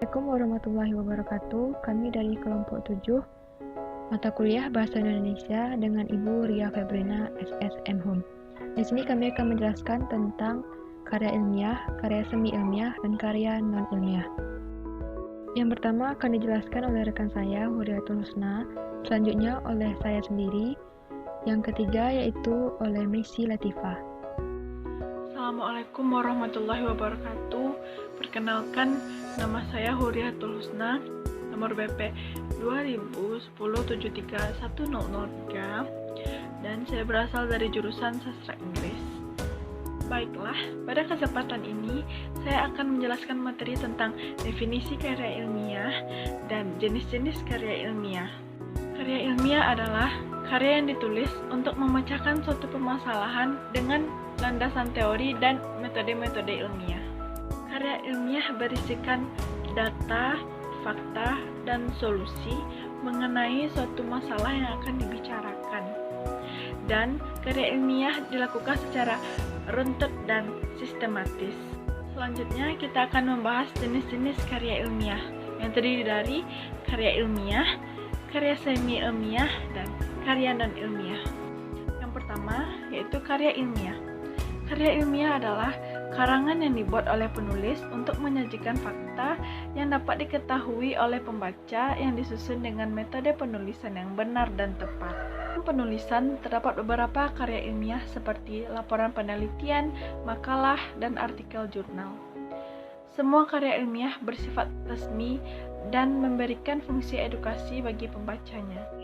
Assalamualaikum warahmatullahi wabarakatuh. Kami dari kelompok 7 mata kuliah Bahasa Indonesia dengan Ibu Ria Febrina SSM Home. Di sini kami akan menjelaskan tentang karya ilmiah, karya semi ilmiah, dan karya non ilmiah. Yang pertama akan dijelaskan oleh rekan saya, Huriatul Husna, selanjutnya oleh saya sendiri, yang ketiga yaitu oleh Messi Latifah. Assalamualaikum warahmatullahi wabarakatuh. Perkenalkan, nama saya Huriatul Husna, nomor BP 2010-73-1003, dan saya berasal dari jurusan Sastra Inggris. Baiklah, pada kesempatan ini saya akan menjelaskan materi tentang definisi karya ilmiah dan jenis-jenis karya ilmiah. Karya ilmiah adalah karya yang ditulis untuk memecahkan suatu permasalahan dengan landasan teori dan metode-metode ilmiah. Karya ilmiah berisikan data, fakta, dan solusi mengenai suatu masalah yang akan dibicarakan. Dan karya ilmiah dilakukan secara runtut dan sistematis. Selanjutnya kita akan membahas jenis-jenis karya ilmiah yang terdiri dari karya ilmiah, karya semi ilmiah, dan karya non ilmiah. Yang pertama yaitu karya ilmiah. Karya ilmiah adalah karangan yang dibuat oleh penulis untuk menyajikan fakta yang dapat diketahui oleh pembaca yang disusun dengan metode penulisan yang benar dan tepat. Dalam penulisan terdapat beberapa karya ilmiah seperti laporan penelitian, makalah, dan artikel jurnal. Semua karya ilmiah bersifat resmi dan memberikan fungsi edukasi bagi pembacanya.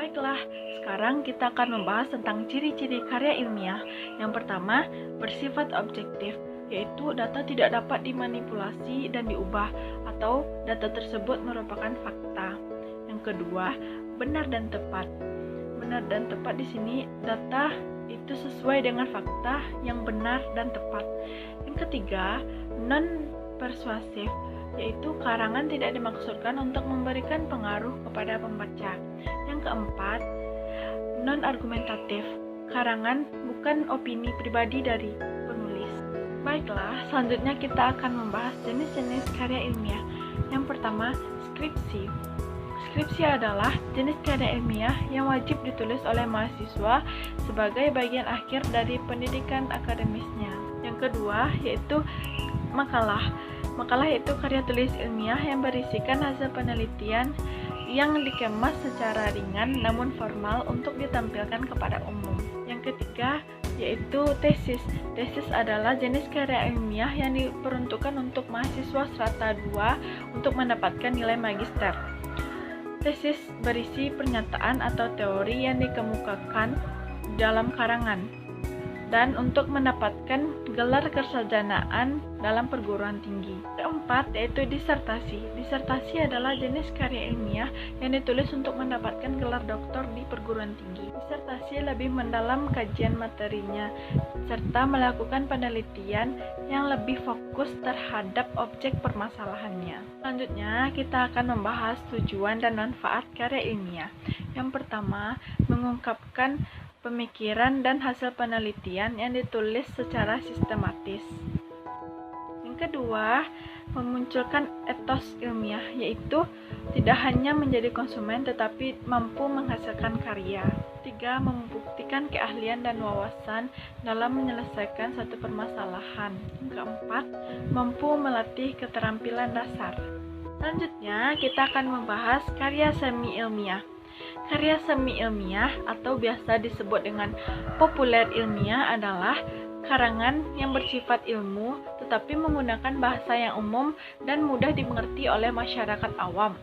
Baiklah, sekarang kita akan membahas tentang ciri-ciri karya ilmiah. Yang pertama, bersifat objektif, yaitu data tidak dapat dimanipulasi dan diubah, atau data tersebut merupakan fakta. Yang kedua, benar dan tepat. Benar dan tepat di sini, data itu sesuai dengan fakta yang benar dan tepat. Yang ketiga, non-persuasif, yaitu karangan tidak dimaksudkan untuk memberikan pengaruh kepada pembaca. Yang keempat, non-argumentatif, karangan bukan opini pribadi dari penulis. Baiklah, selanjutnya kita akan membahas jenis-jenis karya ilmiah. Yang pertama, skripsi. Skripsi adalah jenis karya ilmiah yang wajib ditulis oleh mahasiswa sebagai bagian akhir dari pendidikan akademisnya. Yang kedua, yaitu makalah. Makalah itu karya tulis ilmiah yang berisikan hasil penelitian yang dikemas secara ringan namun formal untuk ditampilkan kepada umum. Yang ketiga yaitu tesis. Tesis adalah jenis karya ilmiah yang diperuntukkan untuk mahasiswa strata 2 untuk mendapatkan nilai magister. Tesis berisi pernyataan atau teori yang dikemukakan dalam karangan dan untuk mendapatkan gelar kesarjanaan dalam perguruan tinggi. Keempat yaitu disertasi. Disertasi adalah jenis karya ilmiah yang ditulis untuk mendapatkan gelar doktor di perguruan tinggi. Disertasi lebih mendalam kajian materinya serta melakukan penelitian yang lebih fokus terhadap objek permasalahannya. Selanjutnya kita akan membahas tujuan dan manfaat karya ilmiah. Yang pertama, mengungkapkan pemikiran dan hasil penelitian yang ditulis secara sistematis. Yang kedua, memunculkan etos ilmiah, yaitu tidak hanya menjadi konsumen tetapi mampu menghasilkan karya. Tiga, membuktikan keahlian dan wawasan dalam menyelesaikan satu permasalahan. Yang keempat, mampu melatih keterampilan dasar. Selanjutnya, kita akan membahas karya semi ilmiah. Karya semi ilmiah atau biasa disebut dengan populer ilmiah adalah karangan yang bersifat ilmu tetapi menggunakan bahasa yang umum dan mudah dimengerti oleh masyarakat awam.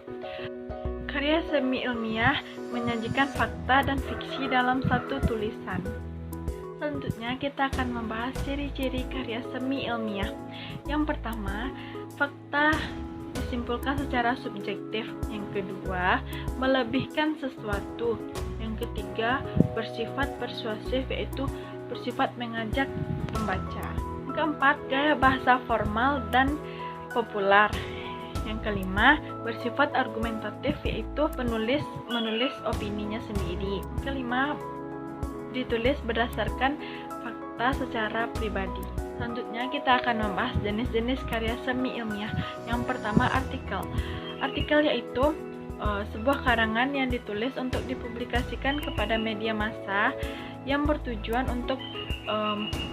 Karya semi ilmiah menyajikan fakta dan fiksi dalam satu tulisan. Selanjutnya kita akan membahas ciri-ciri karya semi ilmiah. Yang pertama, fakta disimpulkan secara subjektif. Yang kedua, melebihkan sesuatu. Yang ketiga, bersifat persuasif, yaitu bersifat mengajak pembaca. Yang keempat, gaya bahasa formal dan populer. Yang kelima, bersifat argumentatif, yaitu penulis menulis opininya sendiri. Yang kelima, ditulis berdasarkan fakta secara pribadi. Selanjutnya kita akan membahas jenis-jenis karya semi ilmiah. Yang pertama, artikel. Artikel yaitu sebuah karangan yang ditulis untuk dipublikasikan kepada media massa yang bertujuan untuk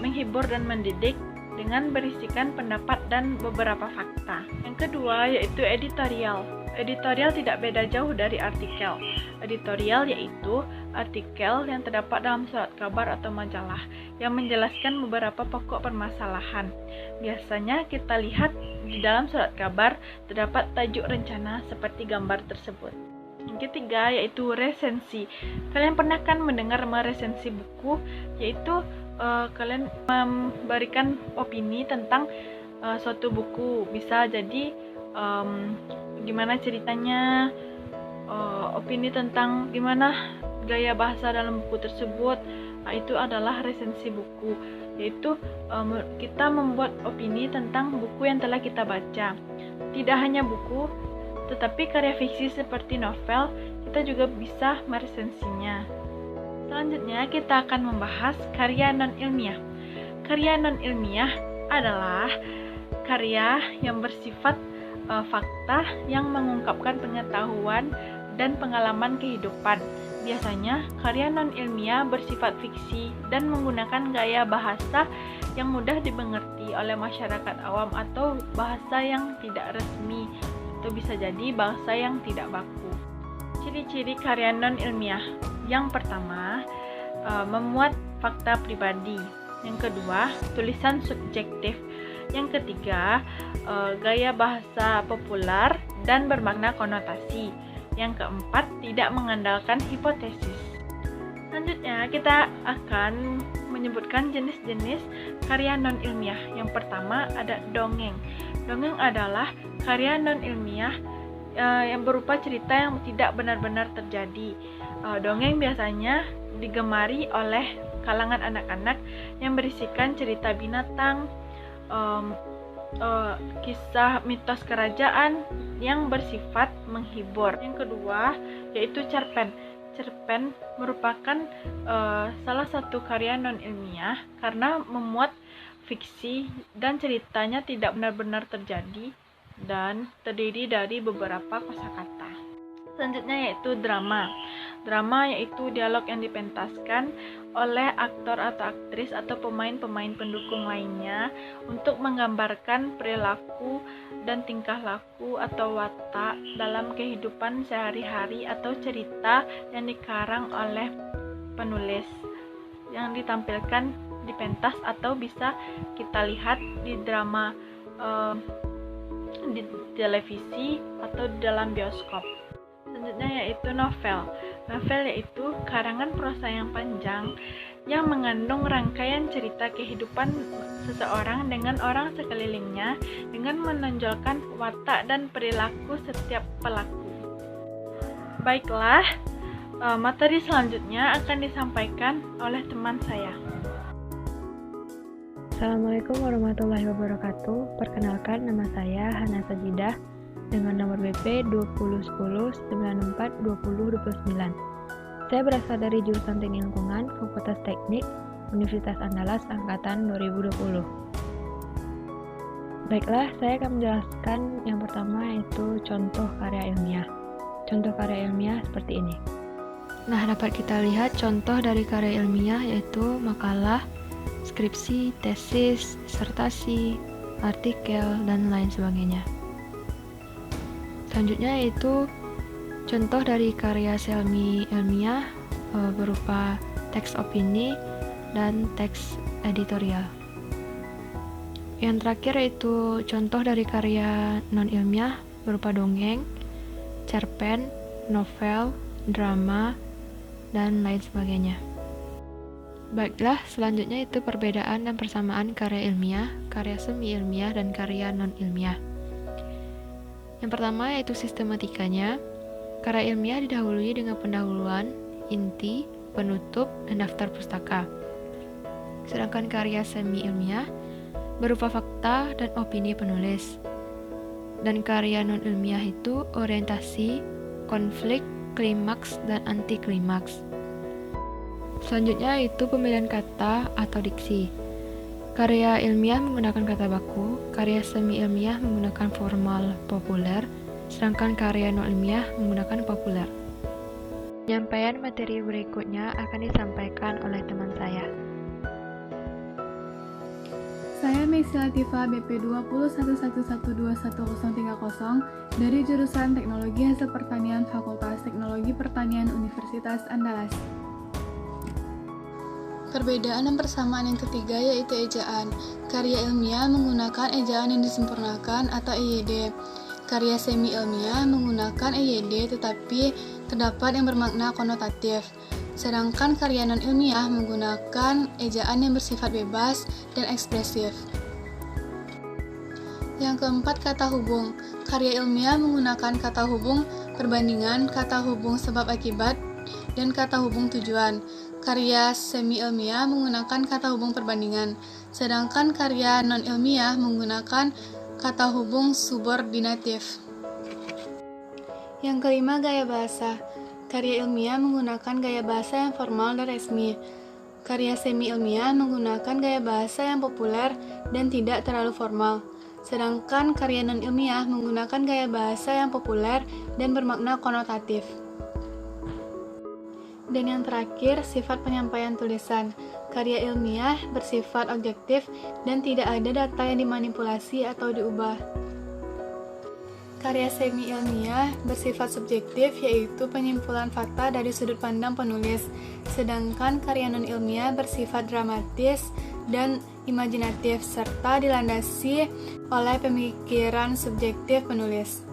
menghibur dan mendidik dengan berisikan pendapat dan beberapa fakta. Yang kedua yaitu editorial. Editorial tidak beda jauh dari artikel. Editorial yaitu artikel yang terdapat dalam surat kabar atau majalah yang menjelaskan beberapa pokok permasalahan. Biasanya kita lihat di dalam surat kabar terdapat tajuk rencana seperti gambar tersebut. Yang ketiga yaitu resensi. Kalian pernah kan mendengar meresensi buku, yaitu kalian memberikan opini tentang suatu buku. Bisa jadi gimana ceritanya, opini tentang gimana gaya bahasa dalam buku tersebut. Itu adalah resensi buku, yaitu kita membuat opini tentang buku yang telah kita baca. Tidak hanya buku, tetapi karya fiksi seperti novel, kita juga bisa meresensinya. Selanjutnya kita akan membahas karya non-ilmiah. Karya non-ilmiah adalah karya yang bersifat fakta yang mengungkapkan pengetahuan dan pengalaman kehidupan. Biasanya karya non-ilmiah bersifat fiksi dan menggunakan gaya bahasa yang mudah dimengerti oleh masyarakat awam atau bahasa yang tidak resmi, atau bisa jadi bahasa yang tidak baku. Ciri-ciri karya non-ilmiah. Yang pertama, memuat fakta pribadi. Yang kedua, tulisan subjektif. Yang ketiga, gaya bahasa populer dan bermakna konotasi. Yang keempat, tidak mengandalkan hipotesis. Selanjutnya, kita akan menyebutkan jenis-jenis karya non-ilmiah. Yang pertama, ada dongeng. Dongeng adalah karya non-ilmiah yang berupa cerita yang tidak benar-benar terjadi. Dongeng biasanya digemari oleh kalangan anak-anak yang berisikan cerita binatang, kisah mitos kerajaan yang bersifat menghibur. Yang kedua yaitu cerpen. Cerpen merupakan salah satu karya non-ilmiah karena memuat fiksi dan ceritanya tidak benar-benar terjadi dan terdiri dari beberapa kosakata. Selanjutnya yaitu drama. Drama yaitu dialog yang dipentaskan oleh aktor atau aktris atau pemain-pemain pendukung lainnya untuk menggambarkan perilaku dan tingkah laku atau watak dalam kehidupan sehari-hari atau cerita yang dikarang oleh penulis yang ditampilkan di pentas atau bisa kita lihat di drama di televisi atau di dalam bioskop. Selanjutnya yaitu novel. Novel yaitu karangan prosa yang panjang yang mengandung rangkaian cerita kehidupan seseorang dengan orang sekelilingnya dengan menonjolkan watak dan perilaku setiap pelaku. Baiklah, materi selanjutnya akan disampaikan oleh teman saya. Assalamualaikum warahmatullahi wabarakatuh. Perkenalkan, nama saya Hana Sajidah dengan nomor BP 2010-94-2029. Saya berasal dari jurusan Teknik Lingkungan, Fakultas Teknik, Universitas Andalas Angkatan 2020. Baiklah, saya akan menjelaskan yang pertama yaitu contoh karya ilmiah. Contoh karya ilmiah seperti ini. Nah, dapat kita lihat contoh dari karya ilmiah yaitu makalah, skripsi, tesis, disertasi, artikel, dan lain sebagainya. Selanjutnya yaitu contoh dari karya semi ilmiah berupa teks opini dan teks editorial. Yang terakhir yaitu contoh dari karya non-ilmiah berupa dongeng, cerpen, novel, drama, dan lain sebagainya. Baiklah, selanjutnya itu perbedaan dan persamaan karya ilmiah, karya semi ilmiah, dan karya non-ilmiah. Yang pertama yaitu sistematikanya. Karya ilmiah didahului dengan pendahuluan, inti, penutup, dan daftar pustaka. Sedangkan karya semi ilmiah berupa fakta dan opini penulis. Dan karya non-ilmiah itu orientasi, konflik, klimaks, dan anti klimaks. Selanjutnya itu pemilihan kata atau diksi. Karya ilmiah menggunakan kata baku, karya semi ilmiah menggunakan formal populer, sedangkan karya non-ilmiah menggunakan populer. Penyampaian materi berikutnya akan disampaikan oleh teman saya. Saya Messi Latifa BP 201111211030 dari jurusan Teknologi Hasil Pertanian Fakultas Teknologi Pertanian Universitas Andalas. Perbedaan dan persamaan yang ketiga yaitu ejaan. Karya ilmiah menggunakan ejaan yang disempurnakan atau EYD. Karya semi ilmiah menggunakan EYD tetapi terdapat yang bermakna konotatif. Sedangkan karya non-ilmiah menggunakan ejaan yang bersifat bebas dan ekspresif. Yang keempat, kata hubung. Karya ilmiah menggunakan kata hubung perbandingan, kata hubung sebab akibat, dan kata hubung tujuan. Karya semi-ilmiah menggunakan kata hubung perbandingan, sedangkan karya non-ilmiah menggunakan kata hubung subordinatif. Yang kelima, gaya bahasa. Karya ilmiah menggunakan gaya bahasa yang formal dan resmi. Karya semi-ilmiah menggunakan gaya bahasa yang populer dan tidak terlalu formal. Sedangkan karya non-ilmiah menggunakan gaya bahasa yang populer dan bermakna konotatif. Dan yang terakhir, sifat penyampaian tulisan. Karya ilmiah bersifat objektif dan tidak ada data yang dimanipulasi atau diubah. Karya semi-ilmiah bersifat subjektif, yaitu penyimpulan fakta dari sudut pandang penulis, sedangkan karya non-ilmiah bersifat dramatis dan imajinatif, serta dilandasi oleh pemikiran subjektif penulis.